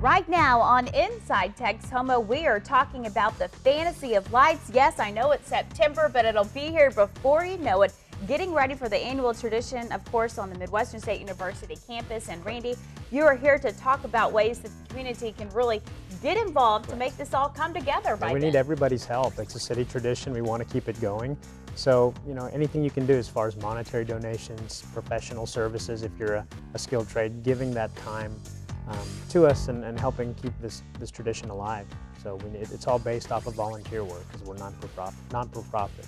Right now on Inside Texoma, we are talking about the fantasy of lights. Yes, I know it's September, but it'll be here before you know it. Getting ready for the annual tradition, of course, on the Midwestern State University campus. And Randy, you are here to talk about ways that the community can really get involved to make this all come together by We then. need everybody's help. It's a city tradition. We want to keep it going. So, anything you can do as far as monetary donations, professional services, if you're a skilled trade, giving that time to us and helping keep this tradition alive. So it's all based off of volunteer work because we're non-for-profit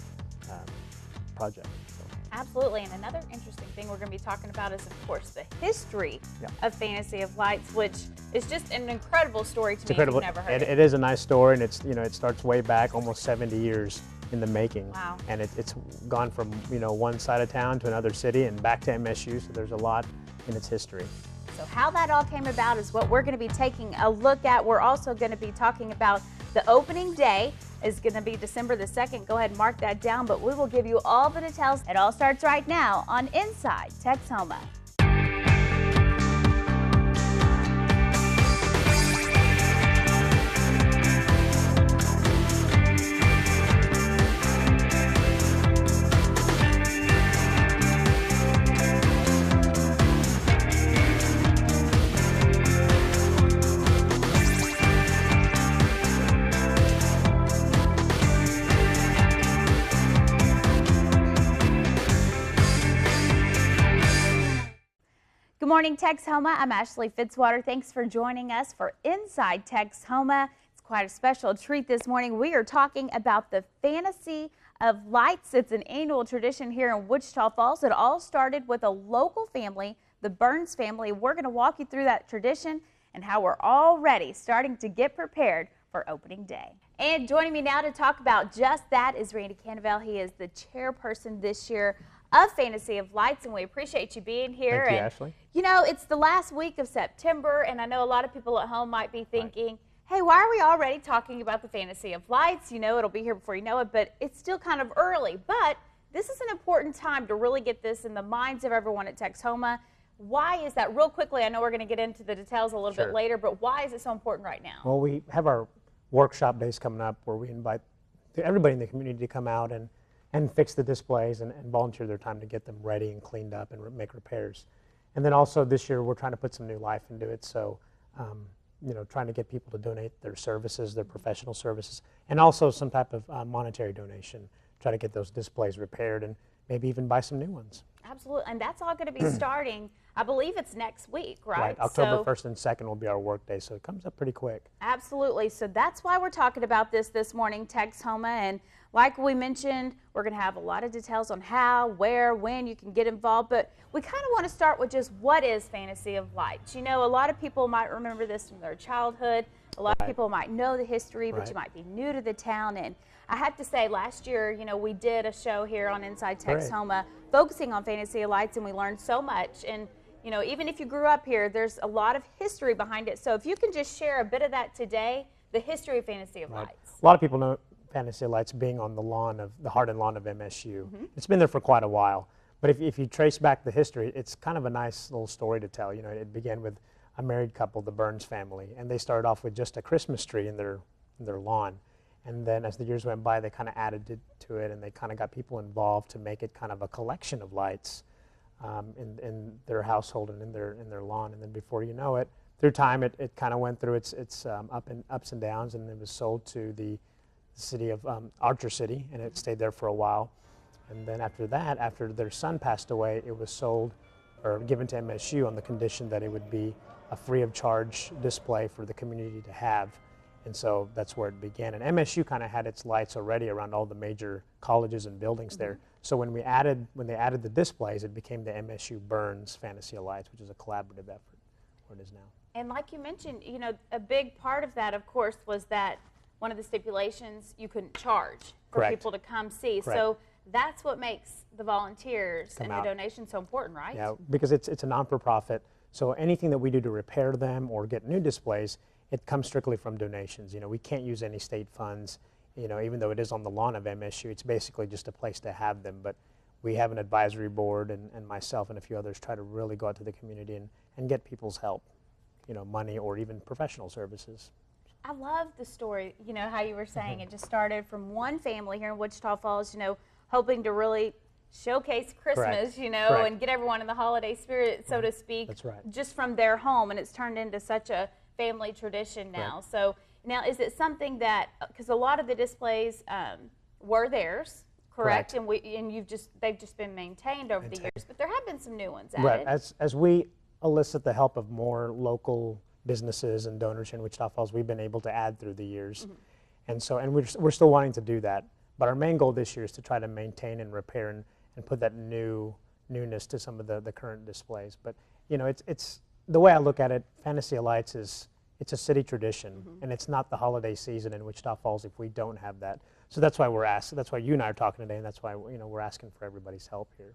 project. So. Absolutely, and another interesting thing we're going to be talking about is, of course, the history of Fantasy of Lights, which is just an incredible story to me. Incredible. If you've never heard it is a nice story, and it's it starts way back, almost 70 years in the making. Wow. And it's gone from one side of town to another city and back to MSU. So there's a lot in its history. So how that all came about is what we're going to be taking a look at. We're also going to be talking about the opening day is going to be December the 2nd. Go ahead and mark that down, but we will give you all the details. It all starts right now on Inside Texoma. Good morning, Texoma. I'm Ashley Fitzwater. Thanks for joining us for Inside Texoma. It's quite a special treat this morning. We are talking about the Fantasy of Lights. It's an annual tradition here in Wichita Falls. It all started with a local family, the Burns family. We're going to walk you through that tradition and how we're already starting to get prepared for opening day. And joining me now to talk about just that is Randy Canavell. He is the chairperson this year of Fantasy of Lights, and we appreciate you being here. Thank you, and, Ashley. It's the last week of September, and I know a lot of people at home might be thinking, hey, why are we already talking about the Fantasy of Lights? It'll be here before you know it, but it's still kind of early. But this is an important time to really get this in the minds of everyone at Texoma. Why is that? Real quickly, I know we're going to get into the details a little bit later, but why is it so important right now? Well, we have our workshop days coming up where we invite everybody in the community to come out and fix the displays and volunteer their time to get them ready and cleaned up and make repairs. And then also this year we're trying to put some new life into it, so trying to get people to donate their services, their professional services, and also some type of monetary donation, try to get those displays repaired and maybe even buy some new ones. Absolutely, and that's all going to be starting, I believe it's next week, right? Right, October 1st and 2nd will be our work day, so it comes up pretty quick. Absolutely, so that's why we're talking about this morning, Texoma, and like we mentioned, we're going to have a lot of details on how, where, when you can get involved, but we kind of want to start with just what is Fantasy of Lights. A lot of people might remember this from their childhood. A lot of people might know the history, but you might be new to the town. And I have to say, last year, we did a show here on Inside Texoma focusing on Fantasy of Lights, and we learned so much. And even if you grew up here, there's a lot of history behind it. So if you can just share a bit of that today, the history of Fantasy of Lights. A lot of people know Fantasy of Lights being on the Heart and Lawn of MSU. It's been there for quite a while, but if you trace back the history, it's kind of a nice little story to tell. It began with a married couple, the Burns family, and they started off with just a Christmas tree in their lawn, and then as the years went by, they kind of added to it, and they kind of got people involved to make it kind of a collection of lights in their household and in their lawn, and then before you know it, through time, it kind of went through its ups and downs, and it was sold to the city of Archer City, and it stayed there for a while. And then after that, after their son passed away, it was sold or given to MSU on the condition that it would be a free of charge display for the community to have. And so that's where it began. And MSU kind of had its lights already around all the major colleges and buildings there. So when they added the displays, it became the MSU Burns Fantasy of Lights, which is a collaborative effort, where it is now. And like you mentioned, a big part of that, of course, was that one of the stipulations, you couldn't charge for people to come see. So that's what makes the volunteers and the donations so important, right? Yeah, because it's a non-for-profit, so anything that we do to repair them or get new displays, it comes strictly from donations. We can't use any state funds, even though it is on the lawn of MSU, it's basically just a place to have them. But we have an advisory board, and myself and a few others try to really go out to the community and get people's help. money or even professional services. I love the story, how you were saying it just started from one family here in Wichita Falls, hoping to really showcase Christmas, Correct. and get everyone in the holiday spirit, so to speak. That's right. Just from their home, and it's turned into such a family tradition now. Correct. So now, is it something that, because a lot of the displays were theirs, correct? And they've just been maintained over the years, but there have been some new ones added. Right. As we elicit the help of more local businesses and donors in Wichita Falls, we've been able to add through the years, and we're still wanting to do that. But our main goal this year is to try to maintain and repair and put that newness to some of the current displays. But it's the way I look at it. Fantasy of Lights it's a city tradition, and it's not the holiday season in Wichita Falls if we don't have that. So that's why we're asked. That's why you and I are talking today, and that's why we're asking for everybody's help here.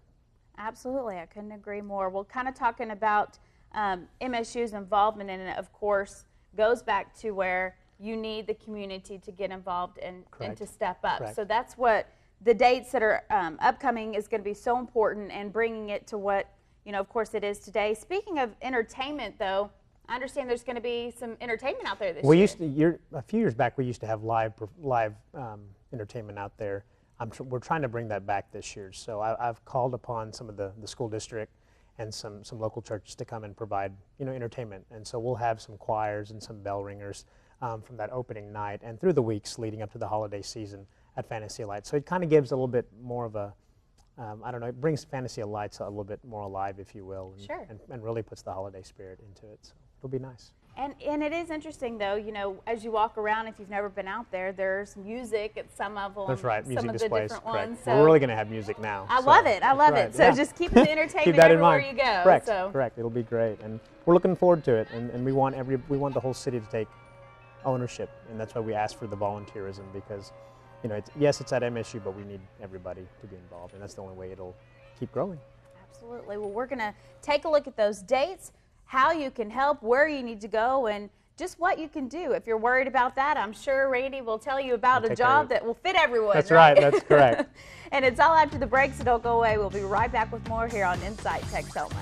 Absolutely, I couldn't agree more. Well, kind of talking about MSU's involvement in it, of course, goes back to where you need the community to get involved and to step up. Correct. So that's what the dates that are upcoming is going to be so important, and bringing it to what, of course, it is today. Speaking of entertainment, though, I understand there's going to be some entertainment out there this year. A few years back, we used to have live entertainment out there. We're trying to bring that back this year. So I've called upon some of the school district and some local churches to come and provide entertainment. And so we'll have some choirs and some bell ringers from that opening night and through the weeks leading up to the holiday season at Fantasy of Lights. So it kind of gives a little bit more of a, I don't know, it brings Fantasy of Lights a little bit more alive, if you will, and really puts the holiday spirit into it. So it'll be nice. And it is interesting, though, as you walk around, if you've never been out there, there's music at some of them. That's right, music some of displays, the different correct. ones. So we're really going to have music now. I love it. I love it. So just keep the entertainment keep that everywhere in mind. you go. Correct, so. correct. It'll be great. And we're looking forward to it. And we want the whole city to take ownership. And that's why we ask for the volunteerism, because, yes, it's at MSU, but we need everybody to be involved. And that's the only way it'll keep growing. Absolutely. Well, we're going to take a look at those dates, how you can help, where you need to go, and just what you can do. If you're worried about that, I'm sure Randy will tell you about a job that will fit everyone. That's right. That's correct. And it's all after the break, so don't go away. We'll be right back with more here on Inside Texoma.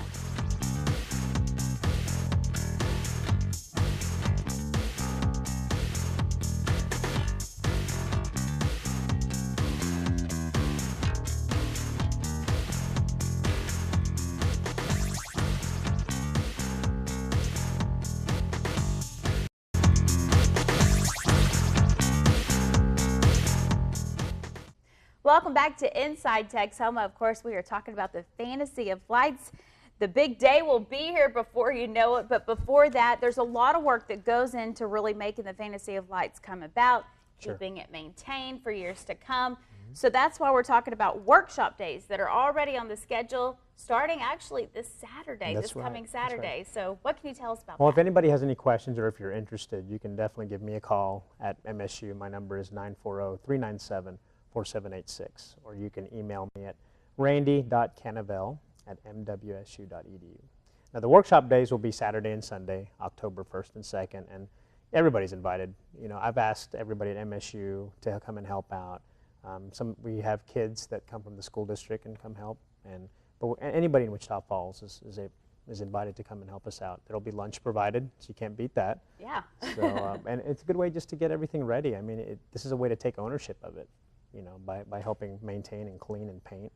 Welcome back to Inside Texoma. Of course, we are talking about the Fantasy of Lights. The big day will be here before you know it, but before that, there's a lot of work that goes into really making the Fantasy of Lights come about, keeping it maintained for years to come. So that's why we're talking about workshop days that are already on the schedule, starting actually this Saturday, coming Saturday. So what can you tell us about that? Well, if anybody has any questions or if you're interested, you can definitely give me a call at MSU. My number is 940-397-4786, or you can email me at randy.canavel@mwsu.edu. Now, the workshop days will be Saturday and Sunday, October 1st and 2nd, and everybody's invited. I've asked everybody at MSU to come and help out. We have kids that come from the school district and come help, but anybody in Wichita Falls is invited to come and help us out. There'll be lunch provided, so you can't beat that. Yeah. So, and it's a good way just to get everything ready. I mean, this is a way to take ownership of it, by helping maintain and clean and paint.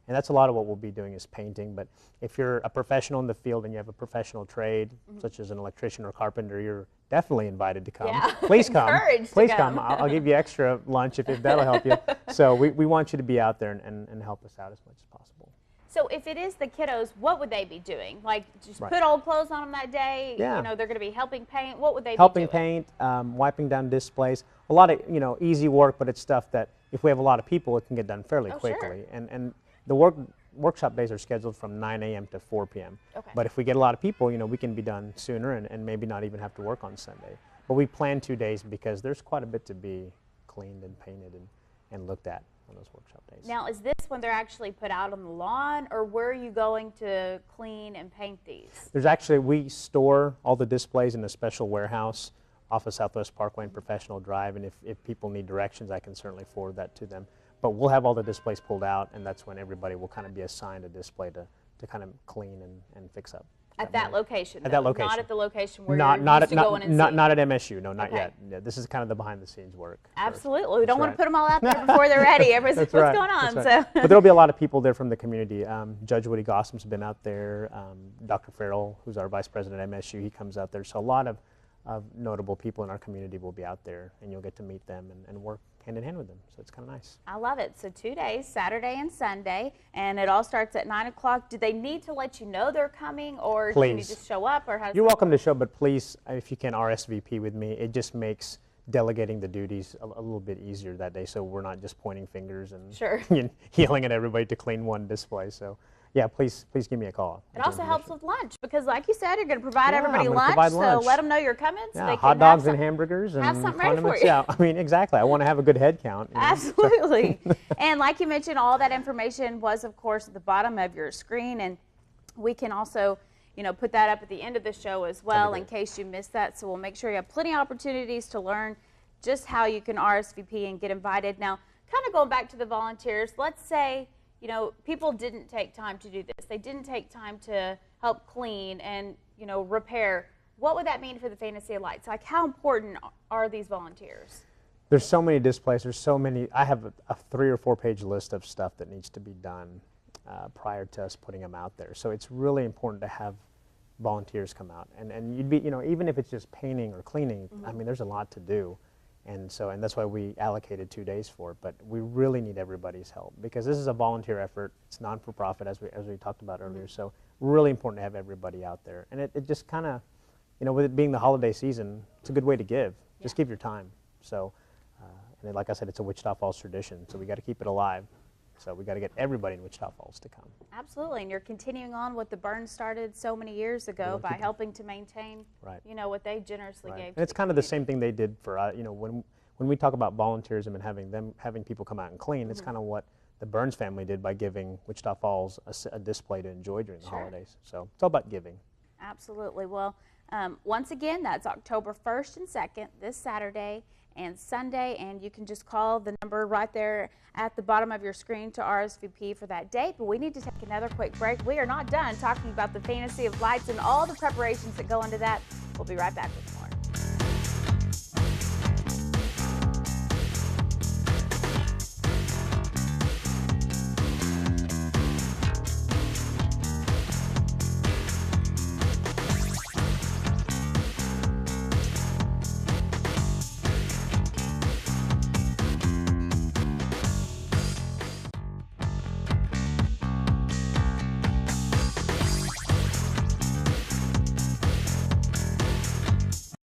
And that's a lot of what we'll be doing is painting. But if you're a professional in the field and you have a professional trade, such as an electrician or carpenter, you're definitely invited to come. Yeah. Please come. Encouraged Please to come. I'll give you extra lunch if that'll help you. So we want you to be out there and help us out as much as possible. So if it is the kiddos, what would they be doing? Like just put old clothes on them that day? Yeah. They're going to be helping paint. What would they be doing? Helping paint, wiping down displays. A lot of, easy work, but it's stuff that if we have a lot of people, it can get done fairly quickly. Sure. And the workshop days are scheduled from 9 a.m. to 4 p.m. Okay. But if we get a lot of people, we can be done sooner and maybe not even have to work on Sunday. But we plan 2 days because there's quite a bit to be cleaned and painted and looked at on those workshop days. Now, is this when they're actually put out on the lawn, or where are you going to clean and paint these? We store all the displays in a special warehouse off of Southwest Parkway and Professional Drive, and if people need directions, I can certainly forward that to them. But we'll have all the displays pulled out, and that's when everybody will kind of be assigned a display to kind of clean and fix up. At that location. At that location. Not at the location where not you're used to going and seeing. Not at MSU. No, not Okay. yet. Yeah, this is kind of the behind the scenes work. Absolutely. We don't want right. to put them all out there before they're ready. Everyone's like, what's going on? That's right. So. But there'll be a lot of people there from the community. Judge Woody Gossum's been out there. Dr. Farrell, who's our vice president at MSU, he comes out there. So a lot of notable people in our community will be out there, and you'll get to meet them and work hand in hand with them. So it's kind of nice. I love it. So 2 days, Saturday and Sunday, and it all starts at 9 o'clock. Do they need to let you know they're coming, or can you just show up? Or You're welcome to show, but please, if you can RSVP with me, it just makes delegating the duties a little bit easier that day, so we're not just pointing fingers and Sure. yelling at everybody to clean one display. So yeah, please give me a call. It also helps with lunch because, like you said, you're going to provide everybody I'm gonna lunch, provide so lunch. let them know you're coming. So they can hot dogs and hamburgers and have something ready for condiments. you. Yeah, I mean, exactly. I want to have a good head count. You know, Absolutely. And like you mentioned, all that information was, of course, at the bottom of your screen, and we can also, put that up at the end of the show as well in case you missed that. So we'll make sure you have plenty of opportunities to learn just how you can RSVP and get invited. Now, kind of going back to the volunteers, let's say, people didn't take time to do this. They didn't take time to help clean and, repair. What would that mean for the Fantasy of Lights? Like, how important are these volunteers? There's so many displays. There's so many. I have a 3 or 4 page list of stuff that needs to be done prior to us putting them out there. So it's really important to have volunteers come out. And you'd be, even if it's just painting or cleaning, I mean, there's a lot to do. And that's why we allocated 2 days for it. But we really need everybody's help because this is a volunteer effort. It's non-for-profit, as we talked about earlier. So really important to have everybody out there. And it just kind of, with it being the holiday season, it's a good way to give. Just give your time. So, and like I said, it's a Wichita Falls tradition. So we got to keep it alive. So we got to get everybody in Wichita Falls to come. Absolutely, and you're continuing on what the Burns started so many years ago by helping to maintain, what they generously gave. And it's kind of the same thing they did for, when we talk about volunteerism and having people come out and clean, it's kind of what the Burns family did by giving Wichita Falls a display to enjoy during the holidays. So it's all about giving. Absolutely. Well, once again, that's October 1st and 2nd, this Saturday and Sunday, and you can just call the number right there at the bottom of your screen to RSVP for that date. But we need to take another quick break. We are not done talking about the Fantasy of Lights and all the preparations that go into that. We'll be right back with more.